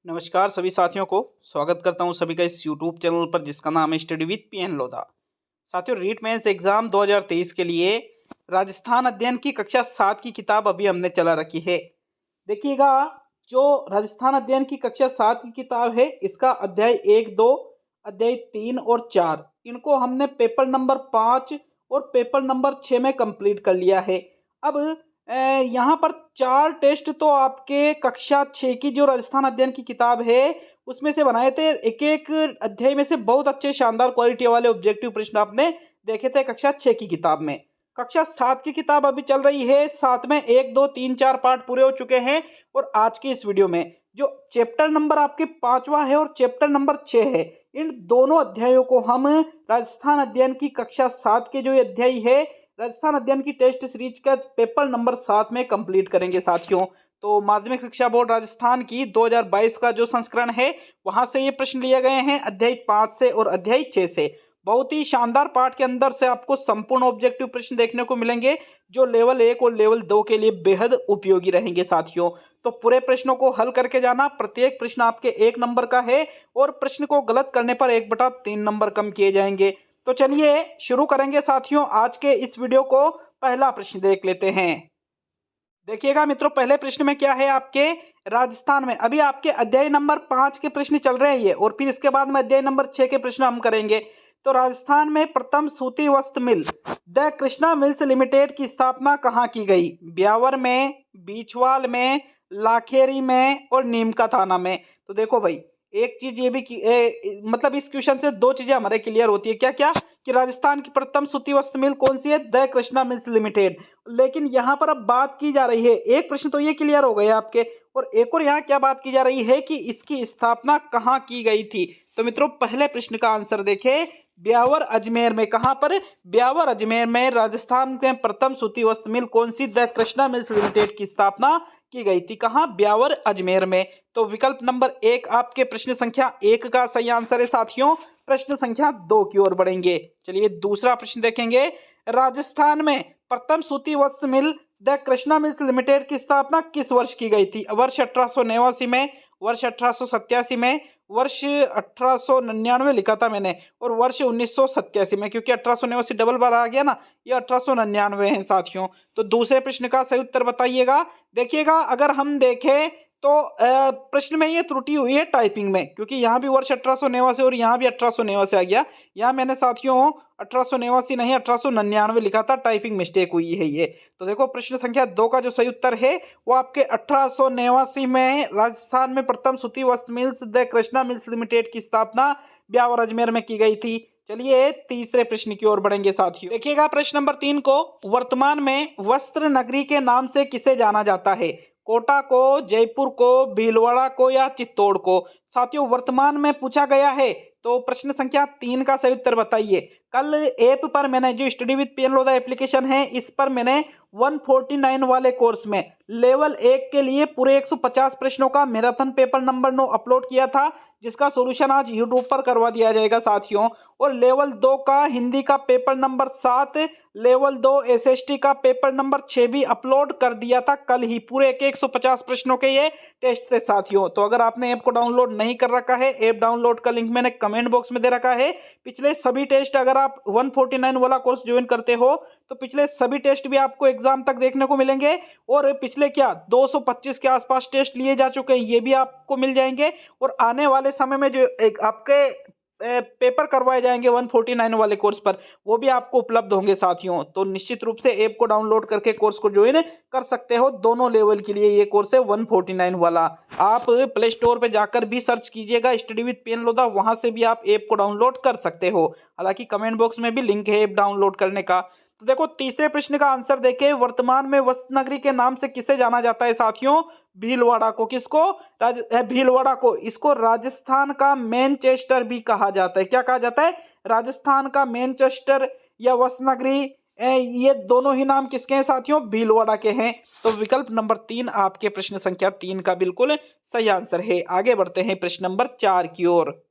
नमस्कार सभी साथियों को स्वागत करता हूं सभी का इस YouTube चैनल पर जिसका नाम है स्टडी विद पीएन लोधा। साथियों, रीट मेंस एग्जाम 2023 के लिए राजस्थान अध्ययन की कक्षा 7 की किताब अभी हमने चला रखी है। देखिएगा, जो राजस्थान अध्ययन की कक्षा 7 की किताब है इसका अध्याय 1, 2, अध्याय 3 और 4 इनको हमने पेपर नंबर 5 और पेपर नंबर 6 में कंप्लीट कर लिया है। अब यहाँ पर 4 टेस्ट तो आपके कक्षा 6 की जो राजस्थान अध्ययन की किताब है उसमें से बनाए थे। एक एक अध्याय में से बहुत अच्छे शानदार क्वालिटी वाले ऑब्जेक्टिव प्रश्न आपने देखे थे कक्षा 6 की किताब में। कक्षा 7 की किताब अभी चल रही है, 7 में 1, 2, 3, 4 पार्ट पूरे हो चुके हैं। और आज की इस वीडियो में जो चैप्टर नंबर आपके 5वां है और चैप्टर नंबर 6 है, इन दोनों अध्यायों को हम राजस्थान अध्ययन की कक्षा 7 के जो ये अध्याय है राजस्थान अध्ययन की टेस्ट सीरीज का पेपर नंबर 7 में कंप्लीट करेंगे साथियों। तो माध्यमिक शिक्षा बोर्ड राजस्थान की 2022 का जो संस्करण है वहां से ये प्रश्न लिए गए हैं, अध्याय 5 से और अध्याय 6 से। बहुत ही शानदार पाठ के अंदर से आपको संपूर्ण ऑब्जेक्टिव प्रश्न देखने को मिलेंगे जो लेवल 1 और लेवल 2 के लिए बेहद उपयोगी रहेंगे साथियों। तो पूरे प्रश्नों को हल करके जाना। प्रत्येक प्रश्न आपके 1 नंबर का है और प्रश्न को गलत करने पर 1/3 नंबर कम किए जाएंगे। तो चलिए शुरू करेंगे साथियों। आज के इस वीडियो को पहला प्रश्न देख लेते हैं। देखिएगा मित्रों, पहले प्रश्न में क्या है आपके राजस्थान में अभी आपके अध्याय नंबर 5 के प्रश्न चल रहे हैं ये, और फिर इसके बाद में अध्याय नंबर 6 के प्रश्न हम करेंगे। तो राजस्थान में प्रथम सूती वस्त्र मिल द कृष्णा मिल्स लिमिटेड की स्थापना कहाँ की गई? ब्यावर में, बीछवाल में, लाखेरी में और नीमका थाना में। तो देखो भाई, एक चीज ये भी मतलब इस क्वेश्चन से 2 चीजें हमारे क्लियर होती है। क्या क्या? कि राजस्थान की प्रथम सूती वस्त्र मिल कौन सी है? The Krishna mills limited. लेकिन यहाँ पर अब बात की जा रही है, एक प्रश्न तो ये क्लियर हो गए आपके, और एक और यहाँ क्या बात की जा रही है कि इसकी स्थापना कहाँ की गई थी। तो मित्रों, पहले प्रश्न का आंसर देखें, ब्यावर अजमेर में। कहां पर? ब्यावर अजमेर में राजस्थान में प्रथम सूती वस्त्र मिल कौन सी? द कृष्णा मिल्स लिमिटेड की स्थापना की गई थी। कहां? ब्यावर अजमेर में। तो विकल्प नंबर 1 आपके प्रश्न संख्या 1 का सही आंसर है साथियों। प्रश्न संख्या 2 की ओर बढ़ेंगे। चलिए दूसरा प्रश्न देखेंगे। राजस्थान में प्रथम सूती वस्त्र मिल द कृष्णा मिल्स लिमिटेड की स्थापना किस वर्ष की गई थी? वर्ष 1889 में, वर्ष 1887 में, वर्ष 1899 लिखा था मैंने, और वर्ष 1987 में, क्योंकि 1889 डबल बार आ गया ना, ये 1899 है साथियों। तो दूसरे प्रश्न का सही उत्तर बताइएगा। देखिएगा, अगर हम देखें तो प्रश्न में ये त्रुटि हुई है टाइपिंग में, क्योंकि यहाँ भी वर्ष 1889 और यहाँ भी 1889 आ गया। यहाँ मैंने साथियों 1889 नहीं 1899 लिखा था, टाइपिंग मिस्टेक हुई है ये। तो देखो, प्रश्न संख्या 2 का जो सही उत्तर है वो आपके 1889 में राजस्थान में प्रथम सूती वस्त्र mills the Krishna mills limited की स्थापना ब्यावर अजमेर में की गई थी। चलिए तीसरे प्रश्न की ओर बढ़ेंगे साथियों। देखिएगा, प्रश्न नंबर 3 को, वर्तमान में वस्त्र नगरी के नाम से किसे जाना जाता है? कोटा को, जयपुर को, भीलवाड़ा को या चित्तौड़ को? साथियों, वर्तमान में पूछा गया है, तो प्रश्न संख्या 3 का सही उत्तर बताइए। कल ऐप पर मैंने जो study with PN Lodha application है इस पर मैंने 149 वाले कोर्स में लेवल 1 के लिए पूरे 150 प्रश्नों का मैराथन पेपर नंबर 9 अपलोड किया था, जिसका सॉल्यूशन आज यूट्यूब पर करवा दिया जाएगा साथियों। और लेवल 2 का हिंदी का पेपर नंबर 7, लेवल 2 एसएसटी का पेपर नंबर 6 भी अपलोड कर दिया था कल ही। पूरे 150 प्रश्नों के ये टेस्ट थे साथियों। तो अगर आपने ऐप को डाउनलोड नहीं कर रखा है, ऐप डाउनलोड का लिंक मैंने कमेंट बॉक्स में दे रखा है। पिछले सभी टेस्ट, अगर आप 149 वाला कोर्स ज्वाइन करते हो तो पिछले सभी टेस्ट भी आपको एग्जाम तक देखने को मिलेंगे, और पिछले क्या 225 के आसपास टेस्ट लिए जा चुके हैं ये भी आपको मिल जाएंगे। और आने वाले समय में जो एक आपके पेपर करवाए जाएंगे 149 वाले कोर्स पर, वो भी आपको उपलब्ध होंगे साथियों। तो निश्चित रूप से ऐप को डाउनलोड करके कोर्स को ज्वाइन कर सकते हो। दोनों लेवल के लिए ये कोर्स है 149 वाला। आप प्ले स्टोर पे जाकर भी सर्च कीजिएगा स्टडी विद पीएन लोधा, वहां से भी आप ऐप को डाउनलोड कर सकते हो। हालांकि कमेंट बॉक्स में भी लिंक है ऐप डाउनलोड करने का। तो देखो, तीसरे प्रश्न का आंसर देखें, वर्तमान में वस्त्र नगरी के नाम से किसे जाना जाता है साथियों? भीलवाड़ा को। किसको? भीलवाड़ा को। इसको राजस्थान का मैनचेस्टर भी कहा जाता है। क्या कहा जाता है? राजस्थान का मैनचेस्टर या वस्त्र नगरी, ये दोनों ही नाम किसके हैं साथियों? भीलवाड़ा के हैं। तो विकल्प नंबर 3 आपके प्रश्न संख्या 3 का बिल्कुल सही आंसर है। आगे बढ़ते हैं प्रश्न नंबर 4 की ओर।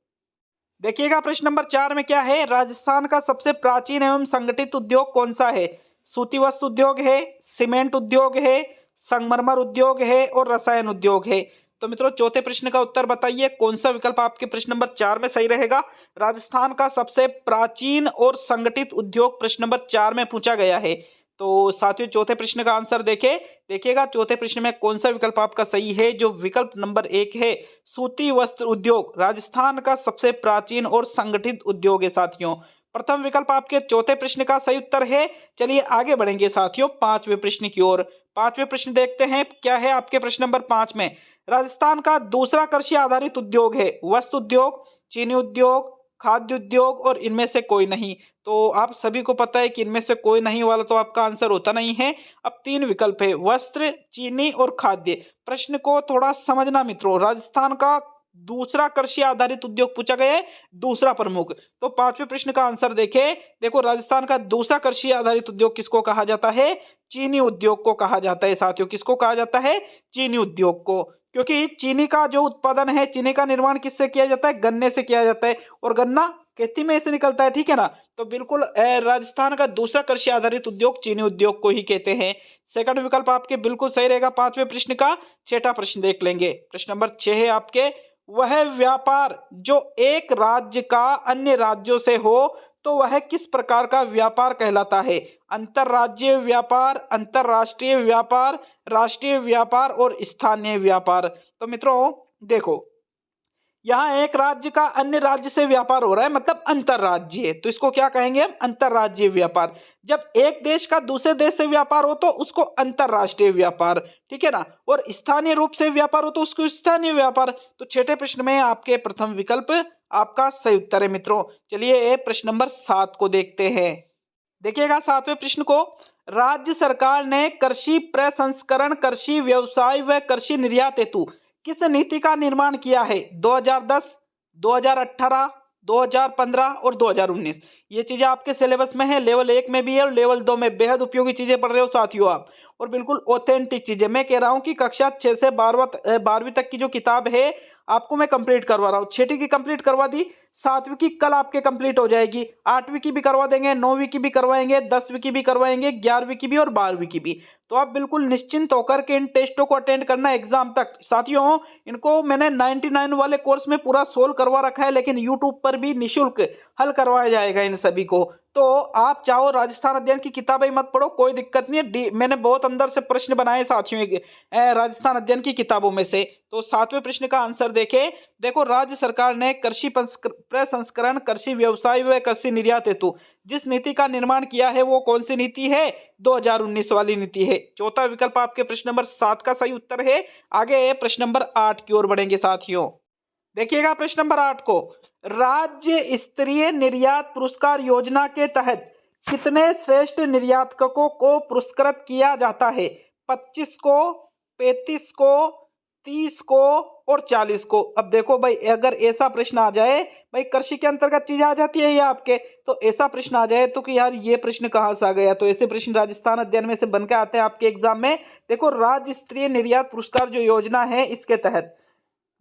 देखिएगा, प्रश्न नंबर 4 में क्या है? राजस्थान का सबसे प्राचीन एवं संगठित उद्योग कौन सा है? सूती वस्त्र उद्योग है, सीमेंट उद्योग है, संगमरमर उद्योग है और रसायन उद्योग है। तो मित्रों चौथे प्रश्न का उत्तर बताइए, कौन सा विकल्प आपके प्रश्न नंबर 4 में सही रहेगा। राजस्थान का सबसे प्राचीन और संगठित उद्योग प्रश्न नंबर 4 में पूछा गया है। तो साथियों चौथे प्रश्न का आंसर देखिएगा चौथे प्रश्न में कौन सा विकल्प आपका सही है। जो विकल्प नंबर 1 है, सूती वस्त्र उद्योग राजस्थान का सबसे प्राचीन और संगठित उद्योग है साथियों। प्रथम विकल्प आपके चौथे प्रश्न का सही उत्तर है। चलिए आगे बढ़ेंगे साथियों पांचवें प्रश्न की ओर। पांचवें प्रश्न देखते हैं क्या है आपके प्रश्न नंबर 5 में। राजस्थान का दूसरा कृषि आधारित उद्योग है वस्त्र उद्योग, चीनी उद्योग, खाद्य उद्योग और इनमें से कोई नहीं। तो आप सभी को पता है कि इनमें से कोई नहीं वाला तो आपका आंसर होता नहीं है। अब 3 विकल्प है, वस्त्र, चीनी और खाद्य। प्रश्न को थोड़ा समझना मित्रों, राजस्थान का दूसरा कृषि आधारित उद्योग पूछा गया है, दूसरा प्रमुख। तो पांचवें प्रश्न का आंसर देखो राजस्थान का दूसरा कृषि आधारित उद्योग किसको कहा जाता है, चीनी उद्योग को कहा जाता है साथियों। किसको कहा जाता है, चीनी उद्योग को। क्योंकि चीनी का जो उत्पादन है, चीनी का निर्माण किससे किया जाता है, गन्ने से किया जाता है और गन्ना खेती में से निकलता है, ठीक है ना। तो बिल्कुल राजस्थान का दूसरा कृषि आधारित उद्योग चीनी उद्योग को ही कहते हैं। सेकंड विकल्प आपके बिल्कुल सही रहेगा पांचवें प्रश्न का। छठा प्रश्न देख लेंगे, प्रश्न नंबर 6 है आपके, वह व्यापार जो एक राज्य का अन्य राज्यों से हो तो वह किस प्रकार का व्यापार कहलाता है। अंतरराज्यीय व्यापार, अंतरराष्ट्रीय व्यापार, राष्ट्रीय व्यापार और स्थानीय व्यापार। तो मित्रों देखो, यहाँ एक राज्य का अन्य राज्य से व्यापार हो रहा है, मतलब अंतरराज्यीय, तो इसको क्या कहेंगे हम, अंतरराज्यीय व्यापार। जब एक देश का दूसरे देश से व्यापार हो तो उसको अंतरराष्ट्रीय व्यापार, ठीक है ना। और स्थानीय रूप से व्यापार हो तो उसको स्थानीय व्यापार। तो छठे प्रश्न में आपके प्रथम विकल्प आपका सही उत्तर है मित्रों। चलिए प्रश्न नंबर 7 को देखते हैं। देखिएगा 7वें प्रश्न को, राज्य सरकार ने कृषि प्रसंस्करण, कृषि व्यवसाय व कृषि निर्यात हेतु किस नीति का निर्माण किया है। 2010, 2018, 2015 और 2019। ये चीजें आपके सिलेबस में है, लेवल 1 में भी है और लेवल 2 में। बेहद उपयोगी चीजें पढ़ रहे हो साथियों आप, और बिल्कुल ऑथेंटिक चीजें। मैं कह रहा हूं कि कक्षा 6 से 12वीं तक की जो किताब है आपको मैं कंप्लीट करवा रहा हूँ। 6ठी की कंप्लीट करवा दी, 7वीं की कल आपके कंप्लीट हो जाएगी, 8वीं की भी करवा देंगे, 9वीं की भी करवाएंगे, 10वीं की भी करवाएंगे, 11वीं की भी और 12वीं की भी। तो आप बिल्कुल निश्चिंत होकर के इन टेस्टों को अटेंड करना एग्जाम तक साथियों। इनको मैंने 99 वाले कोर्स में पूरा सोल्व करवा रखा है, लेकिन यूट्यूब पर भी निःशुल्क हल करवाया जाएगा इन सभी को। तो आप चाहो राजस्थान अध्ययन की किताबें मत पढ़ो, कोई दिक्कत नहीं है। मैंने बहुत अंदर से प्रश्न बनाए साथियों राजस्थान अध्ययन की किताबों में से। तो 7वें प्रश्न का आंसर देखो राज्य सरकार ने कृषि प्रसंस्करण, कृषि व्यवसाय व कृषि निर्यात हेतु जिस नीति का निर्माण किया है वो कौन सी नीति है, 2019 वाली नीति है। चौथा विकल्प आपके प्रश्न नंबर 7 का सही उत्तर है। आगे प्रश्न नंबर 8 की ओर बढ़ेंगे साथियों। देखिएगा प्रश्न नंबर 8 को, राज्य स्तरीय निर्यात पुरस्कार योजना के तहत कितने श्रेष्ठ निर्यातकों को पुरस्कृत किया जाता है। 25 को, 35 को, 30 को और 40 को। अब देखो भाई, अगर ऐसा प्रश्न आ जाए, भाई कृषि के अंतर्गत चीज आ जाती है ये आपके, तो ऐसा प्रश्न आ जाए तो कि यार ये प्रश्न कहाँ से आ गया, तो ऐसे प्रश्न राजस्थान अध्ययन में से बन के आते हैं आपके एग्जाम में। देखो राज्य स्तरीय निर्यात पुरस्कार जो योजना है, इसके तहत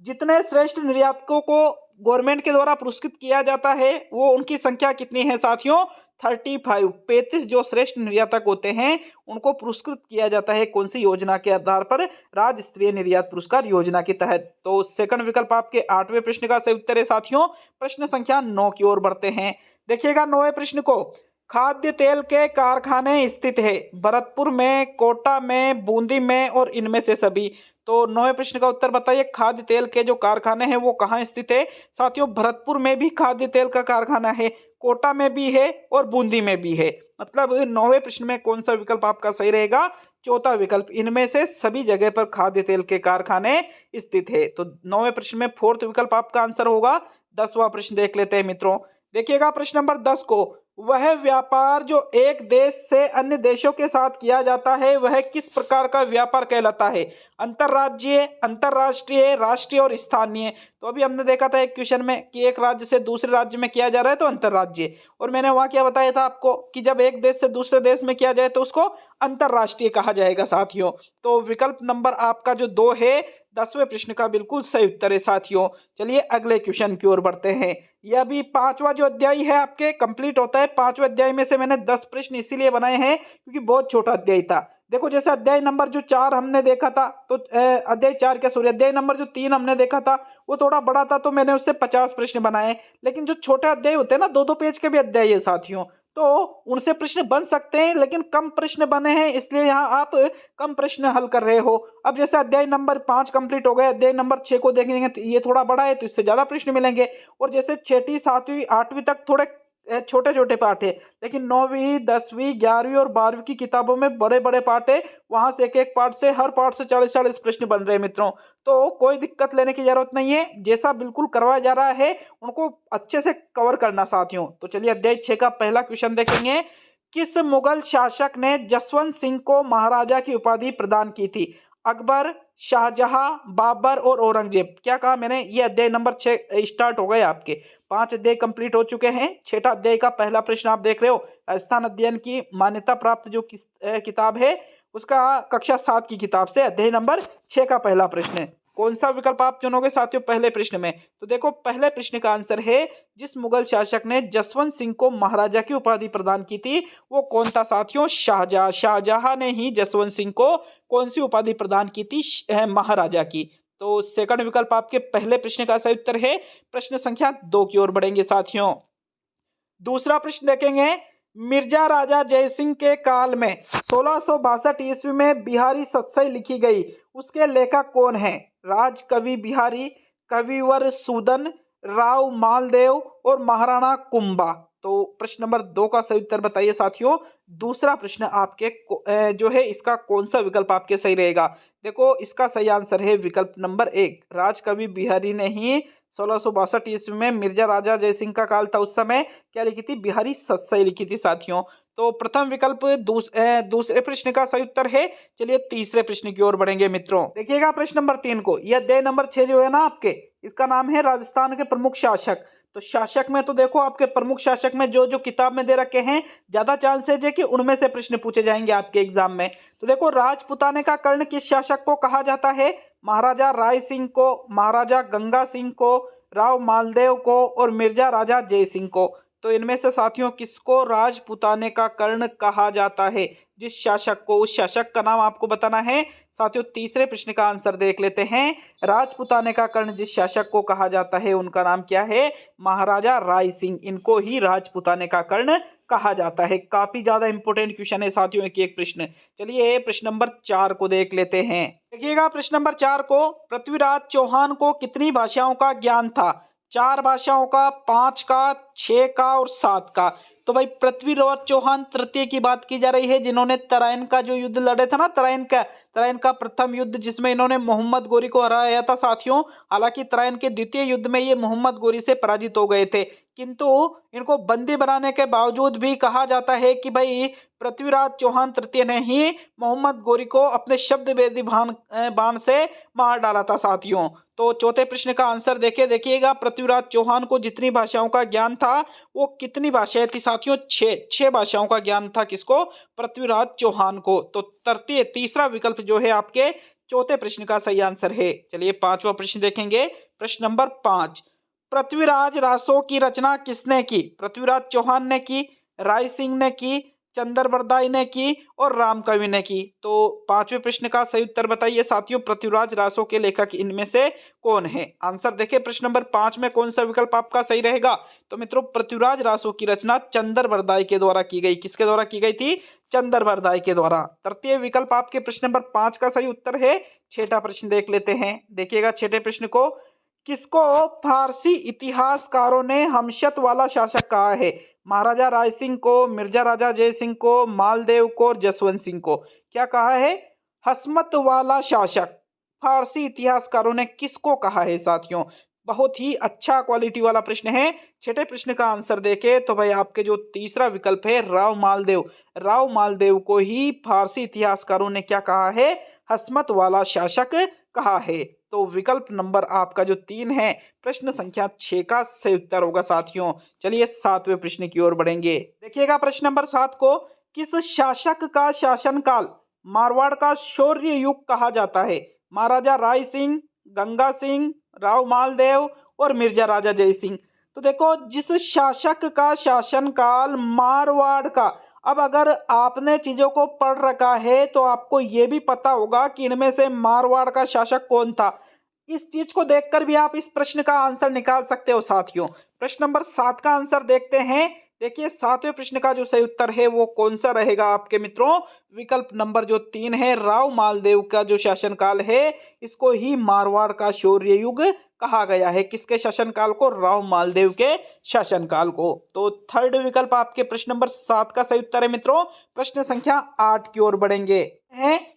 जितने श्रेष्ठ निर्यातकों को गवर्नमेंट के द्वारा पुरस्कृत किया जाता है वो उनकी संख्या कितनी है साथियों, 35 जो श्रेष्ठ निर्यातक होते हैं उनको पुरस्कृत किया जाता है। कौन सी योजना के आधार पर, राज्य स्तरीय निर्यात पुरस्कार योजना के तहत। तो सेकंड विकल्प आपके 8वें प्रश्न का सही उत्तर है साथियों। प्रश्न संख्या 9 की ओर बढ़ते हैं। देखिएगा 9वें प्रश्न को, खाद्य तेल के कारखाने स्थित है भरतपुर में, कोटा में, बूंदी में और इनमें से सभी। तो 9वें प्रश्न का उत्तर बताइए, खाद्य तेल के जो कारखाने हैं वो कहाँ स्थित है साथियों। भरतपुर में भी खाद्य तेल का कारखाना है, कोटा में भी है और बूंदी में भी है। मतलब 9वें प्रश्न में कौन सा विकल्प आपका सही रहेगा, चौथा विकल्प। इनमें से सभी जगह पर खाद्य तेल के कारखाने स्थित है। तो 9वें प्रश्न में फोर्थ विकल्प आपका आंसर होगा। 10वां प्रश्न देख लेते हैं मित्रों। देखिएगा प्रश्न नंबर 10 को, वह व्यापार जो एक देश से अन्य देशों के साथ किया जाता है वह किस प्रकार का व्यापार कहलाता है। अंतरराज्यीय, अंतरराष्ट्रीय, राष्ट्रीय और स्थानीय। तो अभी हमने देखा था एक क्वेश्चन में कि एक राज्य से दूसरे राज्य में किया जा रहा है तो अंतरराज्यीय, और मैंने वहां क्या बताया था आपको कि जब एक देश से दूसरे देश में किया जाए तो उसको अंतरराष्ट्रीय कहा जाएगा साथियों। तो विकल्प नंबर आपका जो 2 है 10वें प्रश्न का बिल्कुल सही उत्तर है साथियों। चलिए अगले क्वेश्चन की ओर बढ़ते हैं। यह अभी 5वां जो अध्याय है आपके कंप्लीट होता है। 5वें अध्याय में से मैंने 10 प्रश्न इसीलिए बनाए हैं क्योंकि बहुत छोटा अध्याय था। देखो जैसे अध्याय नंबर जो 4 हमने देखा था, तो अध्याय 4 क्या सॉरी अध्याय नंबर जो 3 हमने देखा था वो थोड़ा बड़ा था, तो मैंने उससे 50 प्रश्न बनाए। लेकिन जो छोटे अध्याय होते हैं ना, 2-2 पेज के भी अध्याय है साथियों, तो उनसे प्रश्न बन सकते हैं, लेकिन कम प्रश्न बने हैं, इसलिए यहाँ आप कम प्रश्न हल कर रहे हो। अब जैसे अध्याय नंबर 5 कंप्लीट हो गए, अध्याय नंबर 6 को देखेंगे तो ये थोड़ा बड़ा है, तो इससे ज़्यादा प्रश्न मिलेंगे। और जैसे 6ठी 7वीं 8वीं तक थोड़े छोटे-छोटे पाठ है, लेकिन 9वीं 10वीं 11वीं और 12वीं की किताबों में बड़े-बड़े पाठ है। वहाँ से एक-एक पाठ से, हर पाठ से 40-40 प्रश्न बन रहे हैं मित्रों। तो कोई दिक्कत लेने की ज़रूरत नहीं है, जैसा बिल्कुल करवाया जा रहा है उनको अच्छे से कवर करना साथियों। तो चलिए अध्याय 6 का पहला क्वेश्चन देखेंगे। किस मुगल शासक ने जसवंत सिंह को महाराजा की उपाधि प्रदान की थी? अकबर, शाहजहां, बाबर और औरंगजेब। क्या कहा मैंने? ये अध्याय नंबर 6 स्टार्ट हो गए आपके। 5 अध्याय कंप्लीट हो चुके हैं। 6ठा अध्याय का पहला प्रश्न आप देख रहे हो। राजस्थान अध्ययन की मान्यता प्राप्त जो किताब है, उसका कक्षा 7 की किताब से अध्याय नंबर 6 का पहला प्रश्न है। कौन सा विकल्प आप चुनोगे साथियों पहले प्रश्न में? तो देखो पहले प्रश्न का आंसर है, जिस मुगल शासक ने जसवंत सिंह को महाराजा की उपाधि प्रदान की थी वो कौन था साथियों? शाहजहां। शाहजहां ने ही जसवंत सिंह को कौन सी उपाधि प्रदान की थी? महाराजा की। तो सेकंड विकल्प आपके पहले प्रश्न का सही उत्तर है। प्रश्न संख्या 2 की ओर बढ़ेंगे साथियों। दूसरा प्रश्न देखेंगे। मिर्जा राजा जयसिंह के काल में 1662 ईस्वी में बिहारी सतसई लिखी गई, उसके लेखक कौन है? राजकवि बिहारी, कविवर सूदन, राव मालदेव और महाराणा कुंभा। तो प्रश्न नंबर 2 का सही उत्तर बताइए साथियों। दूसरा प्रश्न आपके जो है इसका कौन सा विकल्प आपके सही रहेगा? देखो इसका सही आंसर है विकल्प नंबर 1। राजकवि बिहारी ने ही 1662 ईस्वी में, मिर्जा राजा जयसिंह का काल था उस समय, क्या लिखी थी? बिहारी सतसई लिखी थी साथियों। तो प्रथम विकल्प दूसरे प्रश्न का सही उत्तर है। चलिए तीसरे प्रश्न की ओर बढ़ेंगे मित्रों। देखिएगा प्रश्न नंबर 3 को। यह अध्याय नंबर 6 जो है ना आपके, इसका नाम है राजस्थान के प्रमुख शासक। तो शासक में तो देखो आपके प्रमुख शासक में जो जो किताब में दे रखे हैं, ज्यादा चांसेज है कि उनमें से प्रश्न पूछे जाएंगे आपके एग्जाम में। तो देखो राजपुताने का कर्ण किस शासक को कहा जाता है? महाराजा राय सिंह को, महाराजा गंगा सिंह को, राव मालदेव को और मिर्जा राजा जय सिंह को। तो इनमें से साथियों किसको राजपुताने का कर्ण कहा जाता है? जिस शासक को, उस शासक का नाम आपको बताना है साथियों। तीसरे प्रश्न का आंसर देख लेते हैं। राजपुताने का कर्ण जिस शासक को कहा जाता है उनका नाम क्या है? महाराजा राय सिंह। इनको ही राजपुताने का कर्ण कहा जाता है। काफी ज्यादा इंपॉर्टेंट क्वेश्चन है साथियों एक प्रश्न। चलिए प्रश्न नंबर 4 को देख लेते हैं। देखिएगा प्रश्न नंबर 4 को। पृथ्वीराज चौहान को कितनी भाषाओं का ज्ञान था? 4 भाषाओं का, 5 का, 6 का और 7 का। तो भाई पृथ्वीराज चौहान तृतीय की बात की जा रही है, जिन्होंने तराइन का जो युद्ध लड़े था ना, तराइन का प्रथम युद्ध, जिसमें इन्होंने मोहम्मद गोरी को हराया था साथियों। हालांकि तराइन के द्वितीय युद्ध में ये मोहम्मद गोरी से पराजित हो गए थे, किंतु इनको बंदी बनाने के बावजूद भी कहा जाता है कि भाई पृथ्वीराज चौहान तृतीय ने ही मोहम्मद गोरी को अपने शब्द वेदी बाण से मार डाला था साथियों। तो चौथे प्रश्न का आंसर देखिएगा। पृथ्वीराज चौहान को जितनी भाषाओं का ज्ञान था वो कितनी भाषाएं थी साथियों? 6 भाषाओं का ज्ञान था किसको? पृथ्वीराज चौहान को। तो तीसरा विकल्प जो है आपके चौथे प्रश्न का सही आंसर है। चलिए 5वां प्रश्न देखेंगे। प्रश्न नंबर 5। पृथ्वीराज रासों की रचना किसने की? पृथ्वीराज चौहान ने की, राय सिंह ने की, चंद्रबरदाई ने की और रामकवि ने की। तो 5वें प्रश्न का सही उत्तर बताइए साथियों। पृथ्वीराज रासों के लेखक इनमें से कौन है? आंसर देखिए प्रश्न नंबर 5 में कौन सा विकल्प आपका सही रहेगा? तो मित्रों पृथ्वीराज रासों की रचना चंद्रबरदाई के द्वारा की गई। किसके द्वारा की गई थी? चंद्रबरदाई के द्वारा। तृतीय विकल्प आपके प्रश्न नंबर 5 का सही उत्तर है। 6ठा प्रश्न देख लेते हैं। देखिएगा 6ठे प्रश्न को। किसको फारसी इतिहासकारों ने हमशत वाला शासक कहा है? महाराजा राय सिंह को, मिर्जा राजा जय सिंह को, मालदेव को और जसवंत सिंह को। क्या कहा है? हसमत वाला शासक फारसी इतिहासकारों ने किसको कहा है साथियों? बहुत ही अच्छा क्वालिटी वाला प्रश्न है। 6ठे प्रश्न का आंसर देखे तो भाई आपके जो तीसरा विकल्प है राव मालदेव को ही फारसी इतिहासकारों ने क्या कहा है? हसमत वाला शासक कहा है। तो विकल्प नंबर आपका जो 3 है, प्रश्न संख्या 6 का सही उत्तर होगा साथियों। चलिए 7वें प्रश्न की ओर बढ़ेंगे। देखिएगा प्रश्न नंबर 7 को। किस शासक का शासनकाल मारवाड़ का शौर्य युग कहा जाता है? महाराजा राय सिंह, गंगा सिंह, राव मालदेव और मिर्जा राजा जय सिंह। तो देखो जिस शासक का शासनकाल मारवाड़ का अब अगर आपने चीजों को पढ़ रखा है तो आपको ये भी पता होगा कि इनमें से मारवाड़ का शासक कौन था। इस चीज को देखकर भी आप इस प्रश्न का आंसर निकाल सकते हो साथियों। प्रश्न नंबर 7 का आंसर देखते हैं। देखिए 7वें प्रश्न का जो सही उत्तर है वो कौन सा रहेगा आपके मित्रों। विकल्प नंबर जो 3 है, राव मालदेव का जो शासनकाल है इसको ही मारवाड़ का शौर्य युग कहा गया है। किसके शासनकाल को? राव मालदेव के शासनकाल को। तो थर्ड विकल्प आपके प्रश्न नंबर 7 का सही उत्तर है मित्रों। प्रश्न संख्या 8 की ओर बढ़ेंगे।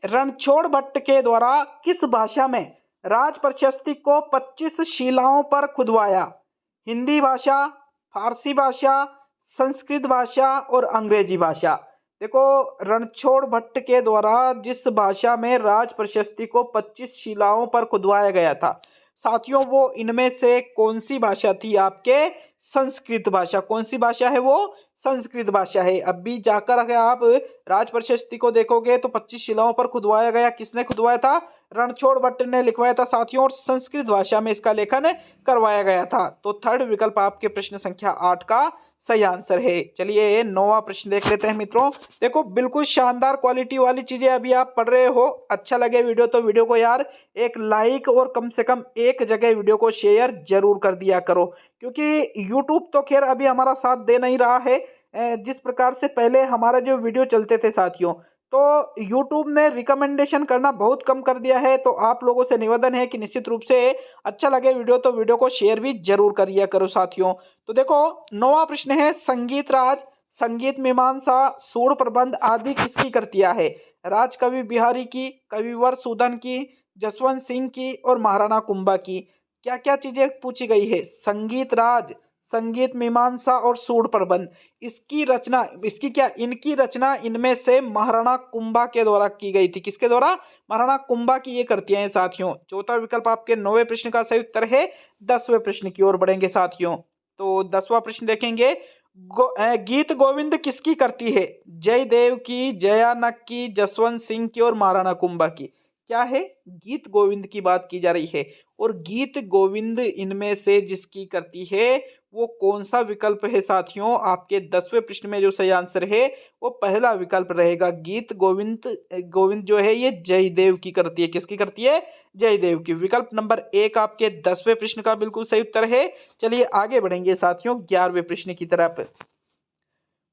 रणछोड़ भट्ट के द्वारा किस भाषा में राज प्रशस्ति को 25 शिलाओं पर खुदवाया? हिंदी भाषा, फारसी भाषा, संस्कृत भाषा और अंग्रेजी भाषा। देखो रणछोड़ भट्ट के द्वारा जिस भाषा में राज प्रशस्ति को 25 शिलाओं पर खुदवाया गया था साथियों, वो इनमें से कौन सी भाषा थी? आपके संस्कृत भाषा। कौन सी भाषा है? वो संस्कृत भाषा है। अब भी जाकर अगर आप राज प्रशस्ति को देखोगे तो 25 शिलाओं पर खुदवाया गया। किसने खुदवाया था? रणछोड़ भट्ट ने लिखवाया था साथियों, और संस्कृत भाषा में इसका लेखन करवाया गया था। तो थर्ड विकल्प आपके प्रश्न संख्या 8 का सही आंसर है। चलिए 9वां प्रश्न देख लेते हैं मित्रों। देखो बिल्कुल शानदार क्वालिटी वाली चीजें अभी आप पढ़ रहे हो। अच्छा लगे वीडियो तो वीडियो को यार एक लाइक और कम से कम एक जगह वीडियो को शेयर जरूर कर दिया करो, क्योंकि यूट्यूब तो खैर अभी हमारा साथ दे नहीं रहा है। जिस प्रकार से पहले हमारे जो वीडियो चलते थे साथियों, तो YouTube ने रिकमेंडेशन करना बहुत कम कर दिया है। तो आप लोगों से निवेदन है कि निश्चित रूप से अच्छा लगे वीडियो तो वीडियो को शेयर भी जरूर करिए करो साथियों। तो देखो 9वां प्रश्न है, संगीत राज, संगीत मीमांसा, सूर प्रबंध आदि किसकी कृतियां है? राजकवि बिहारी की, कविवर सूदन की, जसवंत सिंह की और महाराणा कुंभा की। क्या क्या चीजें पूछी गई है? संगीत राज, संगीत मीमांसा और सूर प्रबंध। इसकी रचना, इनकी रचना इनमें से महाराणा कुंभा के द्वारा की गई थी। किसके द्वारा? महाराणा कुंभा की ये कृतियां हैं साथियों। चौथा विकल्प आपके 9वें प्रश्न का सही उत्तर है। 10वें प्रश्न की ओर बढ़ेंगे साथियों। तो 10वां प्रश्न देखेंगे। गीत गोविंद किसकी कृति है? जयदेव की, जयानक की, जसवंत सिंह की और महाराणा कुंभा की। क्या है? गीत गोविंद की बात की जा रही है। और गीत गोविंद इनमें से जिसकी कृति है वो कौन सा विकल्प है साथियों? आपके 10वें प्रश्न में जो सही आंसर है वो पहला विकल्प रहेगा। गीत गोविंद जो है ये जयदेव की कृति है। किसकी कृति है? जयदेव की। विकल्प नंबर 1 आपके 10वें प्रश्न का बिल्कुल सही उत्तर है। चलिए आगे बढ़ेंगे साथियों 11वें प्रश्न की तरफ।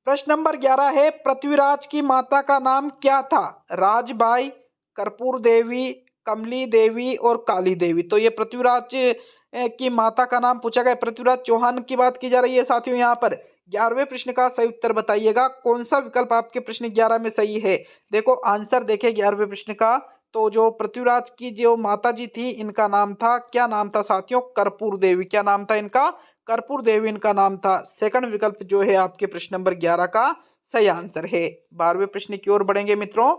प्रश्न नंबर 11 है, पृथ्वीराज की माता का नाम क्या था? राजबाई, कर्पूर देवी, कमली देवी और काली देवी। तो ये पृथ्वीराज की माता का नाम पूछा गया। पृथ्वीराज चौहान की बात की जा रही है साथियों। यहाँ पर 11वें प्रश्न का सही उत्तर बताइएगा। कौन सा विकल्प आपके प्रश्न 11 में सही है? देखो आंसर देखें 11वें प्रश्न का। तो जो पृथ्वीराज की जो माता जी थी इनका नाम था, क्या नाम था साथियों? कर्पूर देवी। क्या नाम था इनका? कर्पूर देवी इनका नाम था। सेकंड विकल्प जो है आपके प्रश्न नंबर 11 का सही आंसर है। 12वें प्रश्न की ओर बढ़ेंगे मित्रों।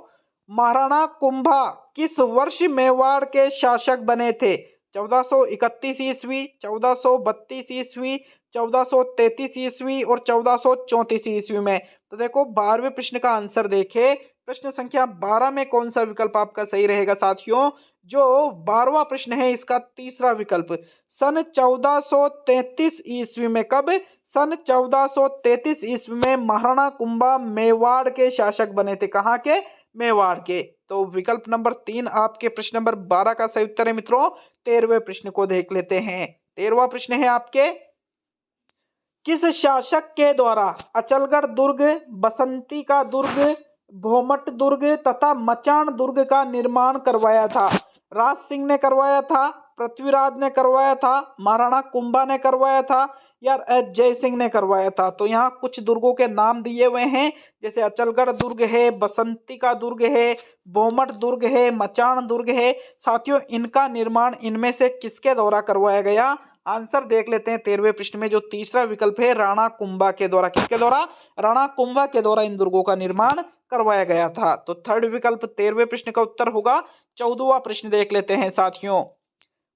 महाराणा कुंभा किस वर्ष मेवाड़ के शासक बने थे? 1431 ईस्वी, 1432 ईस्वी, 1433 ईस्वी और 1434 ईस्वी में। तो देखो 12वें प्रश्न का आंसर देखे। प्रश्न संख्या 12 में कौन सा विकल्प आपका सही रहेगा साथियों? जो 12वां प्रश्न है इसका तीसरा विकल्प, सन 1433 ईस्वी में। कब? सन 1433 ईस्वी में महाराणा कुंभा मेवाड़ के शासक बने थे। कहाँ के? मेवाड़ के। तो विकल्प नंबर 3 आपके प्रश्न नंबर 12 का सही उत्तर है मित्रों। 13वें प्रश्न को देख लेते हैं। 13वां प्रश्न है आपके, किस शासक के द्वारा अचलगढ़ दुर्ग, बसंती का दुर्ग, भोमट दुर्ग तथा मचान दुर्ग का निर्माण करवाया था? राज सिंह ने करवाया था, पृथ्वीराज ने करवाया था, महाराणा कुंभा ने करवाया था या जय सिंह ने करवाया था? तो यहाँ कुछ दुर्गों के नाम दिए हुए हैं, जैसे अचलगढ़ दुर्ग है, बसंती का दुर्ग है, भोमट दुर्ग है, मचान दुर्ग है। साथियों इनका निर्माण इनमें से किसके द्वारा करवाया गया? आंसर देख लेते हैं 13वें प्रश्न में। जो तीसरा विकल्प है राणा कुंभा के द्वारा। किसके द्वारा? राणा कुंभा के द्वारा इन दुर्गों का निर्माण करवाया गया था। तो थर्ड विकल्प 13वें प्रश्न का उत्तर होगा। 14वां प्रश्न देख लेते हैं साथियों।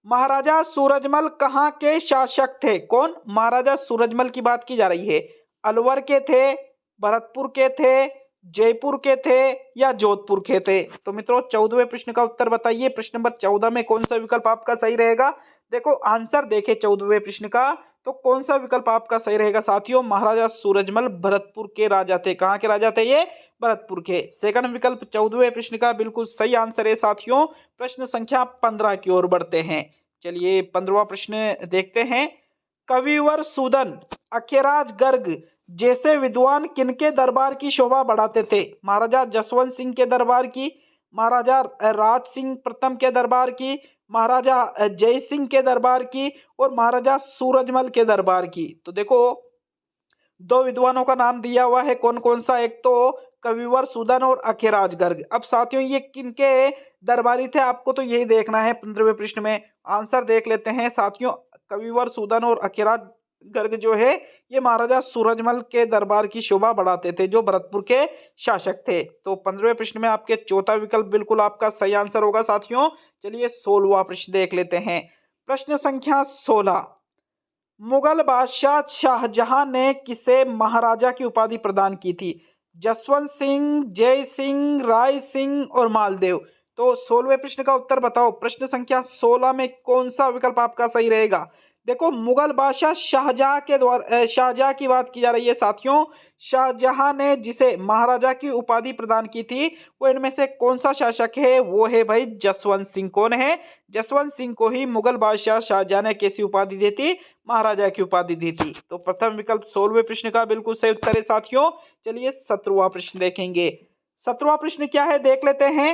महाराजा सूरजमल कहाँ के शासक थे? कौन? महाराजा सूरजमल की बात की जा रही है। अलवर के थे, भरतपुर के थे, जयपुर के थे या जोधपुर के थे? तो मित्रों 14वें प्रश्न का उत्तर बताइए। प्रश्न नंबर 14 में कौन सा विकल्प आपका सही रहेगा? देखो आंसर देखें 14वें प्रश्न का। तो कौन सा विकल्प आपका सही रहेगा साथियों? महाराजा सूरजमल भरतपुर के राजा थे। कहाँ के राजा थे ये? भरतपुर के। सेकंड विकल्प 14वें प्रश्न का बिल्कुल सही आंसर है साथियों। प्रश्न संख्या 15 की ओर बढ़ते हैं। चलिए 15वां प्रश्न देखते हैं। कविवर सूदन, अखेराज गर्ग जैसे विद्वान किनके दरबार की शोभा बढ़ाते थे? महाराजा जसवंत सिंह के दरबार की, महाराजा राज सिंह प्रथम के दरबार की, महाराजा जय सिंह के दरबार की और महाराजा सूरजमल के दरबार की। तो देखो दो विद्वानों का नाम दिया हुआ है, कौन कौन सा? एक तो कविवर सूदन और अखेराज गर्ग। अब साथियों ये किनके दरबारी थे आपको तो यही देखना है 15वें प्रश्न में। आंसर देख लेते हैं साथियों। कविवर सूदन और अखेराज गर्ग जो है ये महाराजा सूरजमल के दरबार की शोभा बढ़ाते थे, जो भरतपुर के शासक थे। तो 15वें प्रश्न में आपके चौथा विकल्प बिल्कुल आपका सही आंसर होगा साथियों। चलिए 16वां प्रश्न देख लेते हैं। प्रश्न संख्या 16। मुगल बादशाह शाहजहां ने किसे महाराजा की उपाधि प्रदान की थी? जसवंत सिंह, जय सिंह, राय सिंह और मालदेव। तो 16वें प्रश्न का उत्तर बताओ। प्रश्न संख्या 16 में कौन सा विकल्प आपका सही रहेगा? देखो मुगल बादशाह शाहजहां के द्वारा, शाहजहां की बात की जा रही है साथियों। शाहजहां ने जिसे महाराजा की उपाधि प्रदान की थी वो इनमें से कौन सा शासक है? वो है भाई जसवंत सिंह। कौन है? जसवंत सिंह को ही मुगल बादशाह शाहजहां ने कैसी उपाधि दी थी? महाराजा की उपाधि दी थी। तो प्रथम विकल्प 16वें प्रश्न का बिल्कुल सही उत्तर है साथियों। चलिए 17वां प्रश्न देखेंगे। 17वां प्रश्न क्या है देख लेते हैं।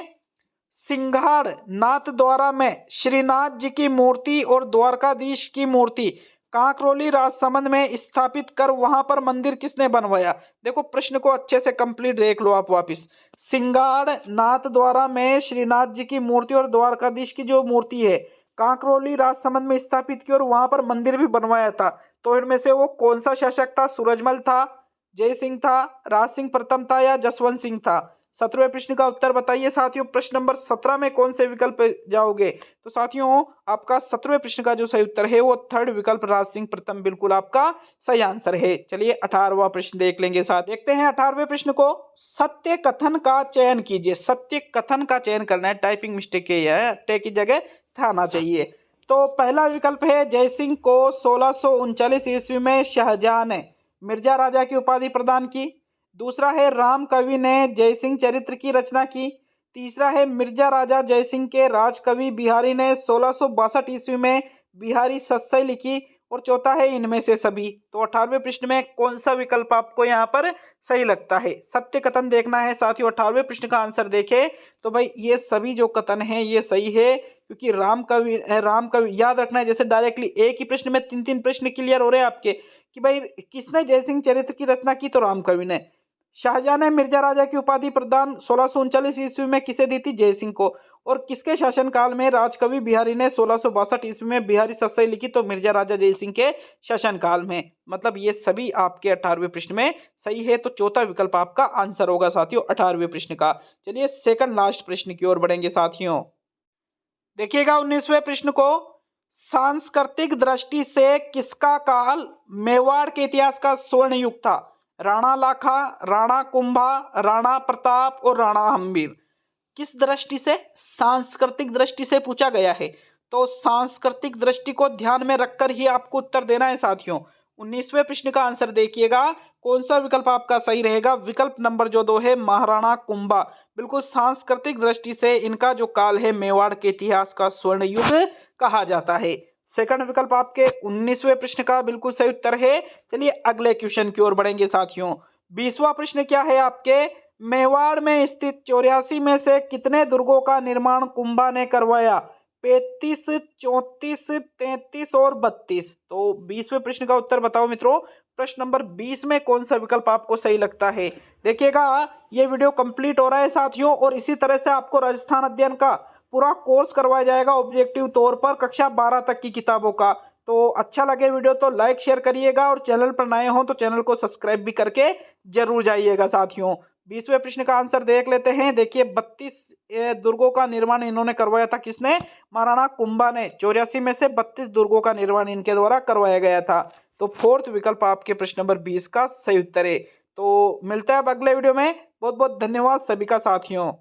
सिंघाड़ नाथ द्वारा में श्रीनाथ जी की मूर्ति और द्वारकाधीश की मूर्ति कांकरोली राजसमंद में स्थापित कर वहां पर मंदिर किसने बनवाया? देखो प्रश्न को अच्छे से कंप्लीट देख लो आप वापिस। सिंघाड़ नाथ द्वारा में श्रीनाथ जी की मूर्ति और द्वारकाधीश की जो मूर्ति है कांकरोली राजसमंद में स्थापित की और वहां पर मंदिर भी बनवाया था। तो इनमें से वो कौन सा शासक था? सूरजमल था, जय सिंह था, राज सिंह प्रथम था या जसवंत सिंह था? 17वें प्रश्न का उत्तर बताइए साथियों। प्रश्न नंबर 17 में कौन से विकल्प पे जाओगे? तो साथियों आपका 17वें प्रश्न का जो सही उत्तर है वो थर्ड विकल्प राज सिंह प्रथम बिल्कुल आपका सही आंसर है। चलिए 18वां प्रश्न देख लेंगे साथ। देखते हैं 18वें प्रश्न को। सत्य कथन का चयन कीजिए। सत्य कथन का चयन करना है, टाइपिंग मिस्टेक है, टे की जगह था आना चाहिए। तो पहला विकल्प है जय सिंह को 1639 ईस्वी में शाहजहां ने मिर्जा राजा की उपाधि प्रदान की। दूसरा है राम कवि ने जय सिंह चरित्र की रचना की। तीसरा है मिर्जा राजा जय सिंह के राजकवि बिहारी ने 1662 ईस्वी में बिहारी सस्सई लिखी। और चौथा है इनमें से सभी। तो 18वें प्रश्न में कौन सा विकल्प आपको यहाँ पर सही लगता है? सत्य कथन देखना है साथियों। 18वें प्रश्न का आंसर देखें तो भाई ये सभी जो कथन है ये सही है, क्योंकि राम कवि याद रखना है। जैसे डायरेक्टली एक ही प्रश्न में तीन तीन प्रश्न क्लियर हो रहे हैं आपके कि भाई किसने जय सिंह चरित्र की रचना की? तो राम कवि ने। शाहजहां ने मिर्जा राजा की उपाधि प्रदान 1639 ईस्वी में किसे दी थी? जय सिंह को। और किसके शासनकाल में राजकवि बिहारी ने 1662 ईस्वी में बिहारी सस्सई लिखी? तो मिर्जा राजा जय सिंह के शासनकाल में। मतलब ये सभी आपके 18वें प्रश्न में सही है। तो चौथा विकल्प आपका आंसर होगा साथियों 18वें प्रश्न का। चलिए सेकंड लास्ट प्रश्न की ओर बढ़ेंगे साथियों। देखिएगा 19वें प्रश्न को। सांस्कृतिक दृष्टि से किसका काल मेवाड़ के इतिहास का स्वर्ण युग था? राणा लाखा, राणा कुंभा, राणा प्रताप और राणा हम्बीर। किस दृष्टि से? सांस्कृतिक दृष्टि से पूछा गया है। तो सांस्कृतिक दृष्टि को ध्यान में रखकर ही आपको उत्तर देना है साथियों। 19वें प्रश्न का आंसर देखिएगा, कौन सा विकल्प आपका सही रहेगा? विकल्प नंबर जो 2 है महाराणा कुंभा। बिल्कुल सांस्कृतिक दृष्टि से इनका जो काल है मेवाड़ के इतिहास का स्वर्ण युग कहा जाता है। सेकंड विकल्प आपके 19वें प्रश्न का बिल्कुल सही उत्तर है। चलिए अगले क्वेश्चन की ओर बढ़ेंगे साथियों। 20वां प्रश्न क्या है आपके? मेवाड़ में स्थित 84 में से कितने दुर्गों का निर्माण कुंभा ने करवाया? 35, 34, 33 और 32। तो 20वें प्रश्न का उत्तर बताओ मित्रों। प्रश्न नंबर 20 में कौन सा विकल्प आपको सही लगता है? देखिएगा ये वीडियो कंप्लीट हो रहा है साथियों, और इसी तरह से आपको राजस्थान अध्ययन का पूरा कोर्स करवाया जाएगा ऑब्जेक्टिव तौर पर कक्षा 12 तक की किताबों का। तो अच्छा लगे वीडियो तो लाइक शेयर करिएगा, और चैनल पर नए हो तो चैनल को सब्सक्राइब भी करके जरूर जाइएगा साथियों। 20वें प्रश्न का आंसर देख लेते हैं। देखिए 32 दुर्गों का निर्माण इन्होंने करवाया था। किसने? महाराणा कुंभा ने। 84 में से 32 दुर्गों का निर्माण इनके द्वारा करवाया गया था। तो फोर्थ विकल्प आपके प्रश्न नंबर 20 का सही उत्तर है। तो मिलता है अब अगले वीडियो में। बहुत बहुत धन्यवाद सभी का साथियों।